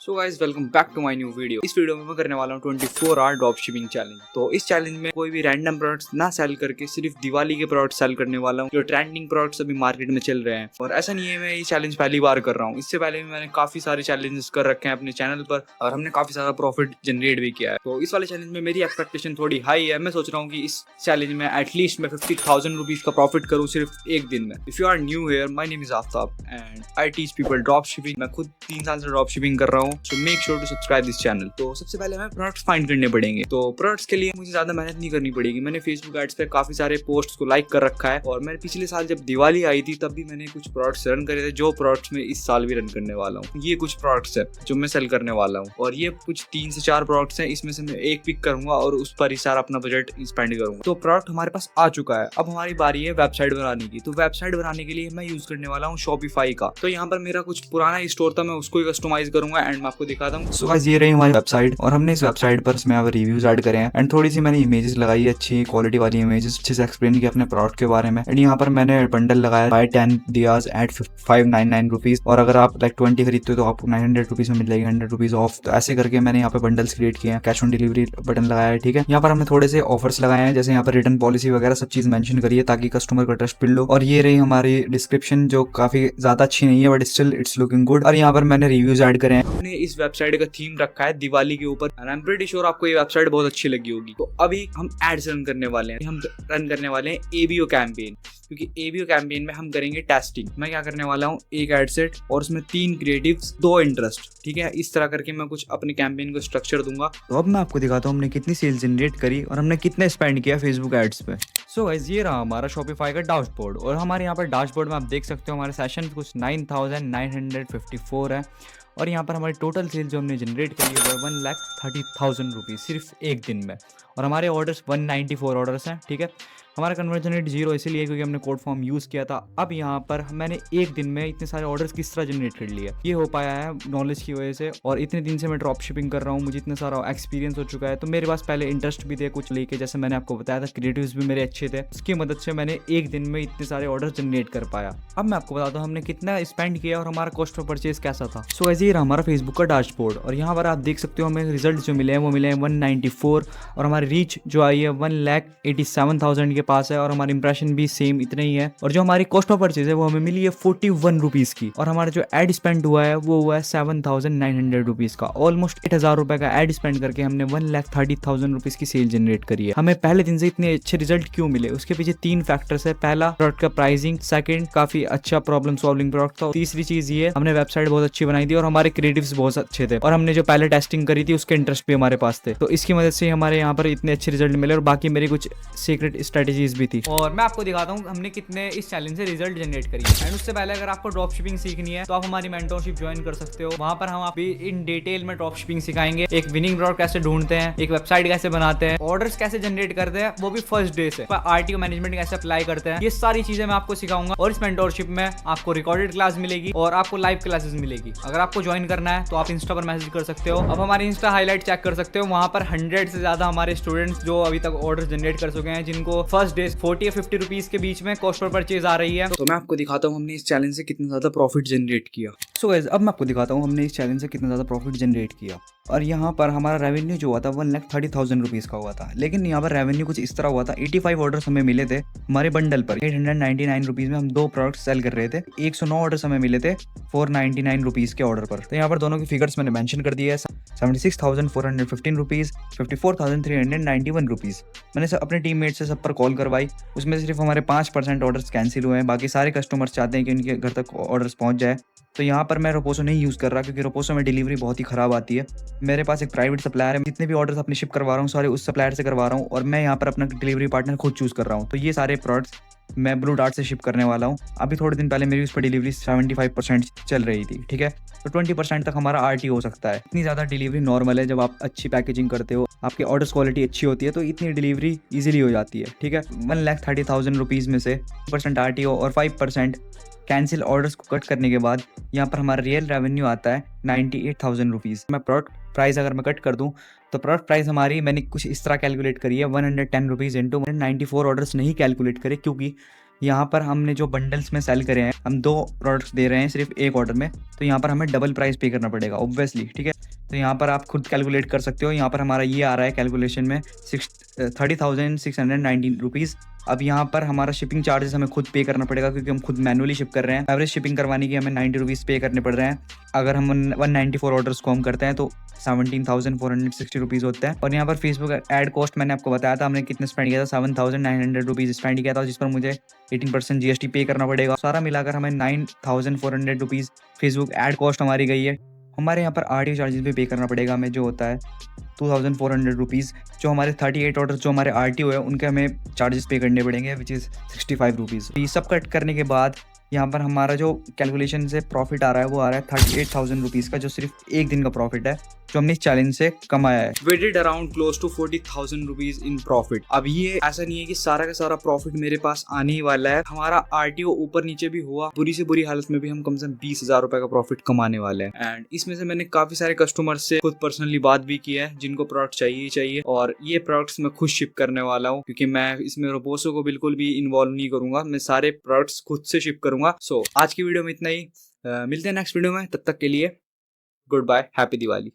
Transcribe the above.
So guys welcome back to my new video. इस video में मैं करने वाला हूँ 24 आवर ड्रॉप शिपिंग चैलेंज। तो इस चैलेंज में कोई भी रैंडम प्रोडक्ट्स ना सेल करके सिर्फ दिवाली के प्रोडक्ट्स सेल करने वाला हूँ जो ट्रेंडिंग प्रोडक्ट्स अभी मार्केट में चल रहे हैं। और ऐसा नहीं है मैं ये चैलेंज पहली बार कर रहा हूँ, इससे पहले भी मैंने काफी सारे चैलेंजेस कर रखे हैं अपने चैनल पर और हमने काफी सारा प्रॉफिट जनरेट भी किया है। तो इस वाले चैलेंज में मेरी एक्सपेक्टेशन थोड़ी हाई है। मैं सोच रहा हूँ कि इस चैलेंज में एटलीस्ट मैं 50,000 रुपीज का प्रॉफिट करूँ सिर्फ एक दिन में। If you are new here, my name is Aftab and I teach people drop shipping. मैं खुद 3 साल से ड्रॉप शिपिंग कर रहा हूँ, so make sure to subscribe this channel. तो सबसे पहले हमें प्रोडक्ट्स फाइंड करने पड़ेंगे। तो प्रोडक्ट्स के लिए मुझे ज्यादा मेहनत नहीं करनी पड़ेगी। मैंने फेसबुक एड्स पे काफी सारे पोस्ट्स को लाइक कर रखा है और मैंने पिछले साल जब दिवाली आई थी तब भी मैंने कुछ प्रोडक्ट्स रन करे थे जो प्रोडक्ट्स में इस साल भी रन करने वाला हूँ। ये कुछ प्रोडक्ट्स है जो मैं सेल करने वाला हूँ और ये कुछ 3 से 4 प्रोडक्ट्स हैं। इसमें से मैं एक पिक करूंगा और उस पर ही सारा अपना बजट स्पेंड करूंगा। तो प्रोडक्ट हमारे पास आ चुका है, अब हमारी बारी है वेबसाइट बनाने की। तो वेबसाइट बनाने के लिए मैं यूज करने वाला हूँ शॉपिफाई का। तो यहाँ पर मेरा कुछ पुराना स्टोर था, मैं उसको ही कस्टमाइज करूंगा एंड मैं आपको दिखाता हूँ। सो गाइस ये रही हमारी वेबसाइट और हमने इस वेबसाइट पर इसमें रिव्यूज ऐड करे हैं एंड थोड़ी सी मैंने इमेजेस लगाई है, अच्छी क्वालिटी वाली इमेजेस, अच्छे से एक्सप्लेन किया अपने प्रोडक्ट के बारे में। एंड यहाँ पर मैंने बंडल लगाया बाय 10 दियाज एट 599 रुपीज और अगर आप लाइक 20 खरीदते हो तो आपको 900 रुपीज में मिल जाएगी, 100 रुपीज ऑफ। तो ऐसे करके मैंने यहाँ पे बंडल्स क्रिएट किए हैं। कैश ऑन डिलीवरी बटन लगाया है, ठीक है। यहाँ पर हमने थोड़े से ऑफर्स लगाए हैं, जैसे यहाँ पर रिटर्न पॉलिसी वगैरह सब चीज मेंशन करी है ताकि कस्टमर का ट्रस्ट बिल्ड हो। और ये रही हमारी डिस्क्रिप्शन जो काफी ज्यादा अच्छी नहीं है but still it's looking good. और यहाँ पर मैंने रिव्यूज ऐड करे हैं। हमने इस वेबसाइट का थीम रखा है दिवाली के ऊपर and I am pretty sure आपको ये वेबसाइट बहुत अच्छी लगी होगी। तो अभी हम एड्स रन करने वाले हैं। हम रन करने वाले हैं एबीओ कैंपेन, क्योंकि एबीओ कैंपेन में हम करेंगे टेस्टिंग। मैं क्या करने वाला हूँ, एक एड सेट और उसमें 3 क्रिएटिव्स 2 इंटरेस्ट, ठीक है। इस तरह करके मैं कुछ अपने कैंपेन को स्ट्रक्चर दूंगा। तो अब मैं आपको दिखाता हूँ हमने कितनी सेल जनरेट करी और हमने कितने स्पेंड किया फेसबुक एड्स पे। सो गाइस ये रहा हमारा शॉपिफाई का डैशबोर्ड और हमारे यहाँ पर डैशबोर्ड में आप देख सकते हो हमारे सेशन कुछ 9,954 है और यहाँ पर हमारी टोटल सेल जो हमने जनरेट करी है वो 1,30,000 रुपीज़ सिर्फ एक दिन में। और हमारे ऑर्डर्स 194 ऑर्डर्स हैं, ठीक है। हमारा कन्वर्जन रेट 0 इसलिए क्योंकि हमने कोड फॉर्म यूज़ किया था। अब यहाँ पर मैंने एक दिन में इतने सारे ऑर्डर्स किस तरह जनरेट कर लिए, ये हो पाया है नॉलेज की वजह से। और इतने दिन से मैं ड्रॉप शिपिंग कर रहा हूँ, मुझे इतना सारा एक्सपीरियंस हो चुका है। तो मेरे पास पहले इंटरेस्ट भी थे कुछ लेके, जैसे मैंने आपको बताया था क्रिएटिव्स भी मेरे अच्छे थे, उसकी मदद से मैंने एक दिन में इतने सारे ऑर्डर जनरेट कर पाया। अब मैं आपको बताता हूँ हमने कितना स्पेंड किया और हमारा कॉस्ट ऑफ परचेज कैसा था। सो ऐसे ही रहा हमारा फेसबुक का डैशबोर्ड और यहाँ पर आप देख सकते हो हमें रिजल्ट जो मिले हैं वो मिले हैं 194 और हमारी रीच जो आई है 1,87,000 के पास है और हमारी इंप्रेशन भी सेम इतना ही है। और जो हमारी कॉस्ट ऑफ परचेज है वो हमें मिली है 41 रुपीज़ की और हमारा जो एड स्पेंड हुआ है वो हुआ है 7,900 रुपीज़ का। ऑलमोस्ट 8,000 रुपए का एड स्पेंड करके हमने 1,30,000 रुपीज़ की सेल जनरेट करी है। हमें पहले दिन से इतने अच्छे रिजल्ट क्यों मिले, उसके पीछे 3 फैक्टर्स है। पहला प्रोडक्ट का प्राइसिंग, सेकंड काफी अच्छा प्रॉब्लम सॉल्विंग प्रोडक्ट था, तीसरी चीज ये हमने वेबसाइट बहुत अच्छी बनाई थी और हमारे क्रिएटिव्स बहुत अच्छे थे और हमने जो पहले टेस्टिंग करी थी उसके इंटरेस्ट भी हमारे पास थे। तो इसकी मदद से हमारे यहाँ पर इतने अच्छे रिजल्ट मिले और बाकी मेरी कुछ सीक्रेट स्ट्रेटेजीज भी थी। और मैं आपको दिखाता हूँ हमने कितने इस चैलेंज से रिजल्ट जनरेट करी है। एंड उससे पहले अगर आपको ड्रॉप शिपिंग सीखनी है तो आप हमारी मेंटरशिप ज्वाइन कर सकते हो। वहां पर हम आप इन डिटेल में ड्रॉप शिपिंग सिखाएंगे, एक विनिंग प्रोडक्ट कैसे ढूंढते हैं, एक वेबसाइट कैसे बनाते हैं, ऑर्डर्स कैसे जनरेट करते हैं वो भी फर्स्ट डे से, आरटीओ मैनेजमेंट कैसे अप्लाई करते हैं, ये सारी चीजें मैं आपको सिखाऊंगा। और इस मेंटरशिप में आपको रिकॉर्डेड क्लास मिलेगी और आपको लाइव क्लासेस मिलेगी। अगर आपको ज्वाइन करना है तो आप इंस्टा पर मैसेज कर सकते हो। अब हमारे इंस्टा हाईलाइट चेक कर सकते हो, वहां पर 100 से ज्यादा हमारे स्टूडेंट्स जो अभी तक ऑर्डर जनरेट कर चुके हैं, जिनको फर्स्ट डे 40 या 50 रुपीज के बीच में कॉस्ट पर परचेज आ रही है। तो मैं आपको दिखाता हूँ हमने इस चैलेंज से कितना ज्यादा प्रॉफिट जनरेट किया। सो गाइस अब मैं आपको दिखाता हूँ हमने इस चैलेंज से कितना ज्यादा प्रॉफिट जनरेट किया। और यहाँ पर हमारा रेवेन्यू जो हुआ था 1,30,000 रुपीज़ का हुआ था, लेकिन यहाँ पर रेवेन्यू कुछ इस तरह हुआ था। 85 ऑर्डर्स हमें मिले थे हमारे बंडल पर। 899 रुपीज़ में हम 2 प्रोडक्ट सेल कर रहे थे। 109 ऑर्डर्स हमें मिले थे 499 रुपीज़ के ऑर्डर पर। तो यहाँ पर दोनों की फिगर्स मैंने मेंशन कर दिया है। 76,415 रुपीज़, 54,391 रुपीज़। मैंने सब अपने टीममेट से सब पर कॉल करवाई, उसमें सिर्फ हमारे 5% ऑर्डर्स कैंसिल हुए हैं। बाकी सारे कस्टमर्स चाहते हैं कि उनके घर तक ऑर्डर्स पहुँच जाए। तो यहाँ पर मैं रोपोसो नहीं यूज़ कर रहा क्योंकि रोपोसो में डिलीवरी बहुत ही ख़राब आती है। मेरे पास एक प्राइवेट सप्लायर है, जितने भी ऑर्डर्स अपने शिप करवा रहा हूँ सारे उस सप्लायर से करवा रहा हूँ और मैं यहाँ पर अपना डिलीवरी पार्टनर खुद चूज़ कर रहा हूँ। तो ये सारे प्रोडक्ट्स मैं ब्लू डार्ट से शिप करने वाला हूँ। अभी थोड़े दिन पहले मेरी उस पर डिलीवरी 75% चल रही थी, ठीक है। तो 20% तक हमारा आरटी हो सकता है। इतनी ज़्यादा डिलीवरी नॉर्मल है, जब आप अच्छी पैकेजिंग करते हो, आपके ऑर्डर्स क्वालिटी अच्छी होती है तो इतनी डिलीवरी ईजिली हो जाती है, ठीक है। 1,30,000 रुपीज़ में से 5% आरटीओ और 5% कैंसिल ऑर्डर्स को कट करने के बाद यहाँ पर हमारा रियल रेवेन्यू आता है 98,000 रुपीज़। मैं प्रोडक्ट प्राइस अगर मैं कट कर दूँ तो प्रोडक्ट प्राइस हमारी मैंने कुछ इस तरह कैलकुलेट करी है 110 रुपीज़ इंटू 94 ऑर्डर्स नहीं कैलकुलेट करे, क्योंकि यहाँ पर हमने जो बंडल्स में सेल करे हैं, हम 2 प्रोडक्ट्स दे रहे हैं सिर्फ एक ऑर्डर में, तो यहाँ पर हमें डबल प्राइस पे करना पड़ेगा ऑब्वियसली, ठीक है। तो यहाँ पर आप खुद कैलकुलेट कर सकते हो। यहाँ पर हमारा ये आ रहा है कैलकुलेशन में 30,619 रुपीज़। अब यहाँ पर हमारा शिपिंग चार्जेस हमें खुद पे करना पड़ेगा क्योंकि हम खुद मैनुअली शिप कर रहे हैं। एवरेज शिपिंग करवाने की हमें 90 रुपीज़ पे करने पड़ रहे हैं। अगर हम 194 ऑर्डर्स को हम करते हैं तो 17,460 रुपीज़ होता है। और यहाँ पर फेसबुक एड कॉस्ट मैंने आपको बताया था हमने कितने स्पेंड किया था, 7,900 रुपीज़ स्पेंड किया था, जिस पर मुझे 18% GST पे करना पड़ेगा। सारा मिलाकर हमें 9,400 रुपीज़ फेसबुक एड कॉस्ट हमारी गई है। हमारे यहाँ पर RTO चार्जेस भी पे करना पड़ेगा हमें, जो होता है 2,400 रुपीज़। जो हमारे 38 ऑर्डर जो हमारे RTO है उनके हमें चार्जेस पे करने पड़ेंगे विच इज़ 65 रुपीज़। ये सब कट करने के बाद यहाँ पर हमारा जो कैलकुलेशन से प्रॉफिट आ रहा है वो आ रहा है 38,000 रुपीज़ का, जो सिर्फ एक दिन का प्रॉफिट है जो हमने इस चैलेंज से कमाया है। We did around close to 40,000 rupees in profit. अब ये ऐसा नहीं है कि सारा का सारा प्रॉफिट मेरे पास आने ही वाला है, हमारा RTO ऊपर नीचे भी हुआ, बुरी से बुरी हालत में भी हम कम से कम 20,000 रुपए का प्रॉफिट कमाने वाले हैं। एंड इसमें से मैंने काफी सारे कस्टमर्स से खुद पर्सनली बात भी की है जिनको प्रोडक्ट चाहिए ही चाहिए, और ये प्रोडक्ट्स मैं खुद शिप करने वाला हूँ क्योंकि मैं इसमें रोबोसो को बिल्कुल भी इन्वॉल्व नहीं करूंगा, मैं सारे प्रोडक्ट्स खुद से शिप करूंगा। सो आज की वीडियो में इतना ही, मिलते हैं नेक्स्ट वीडियो में, तब तक के लिए गुड बाय, हैप्पी दिवाली।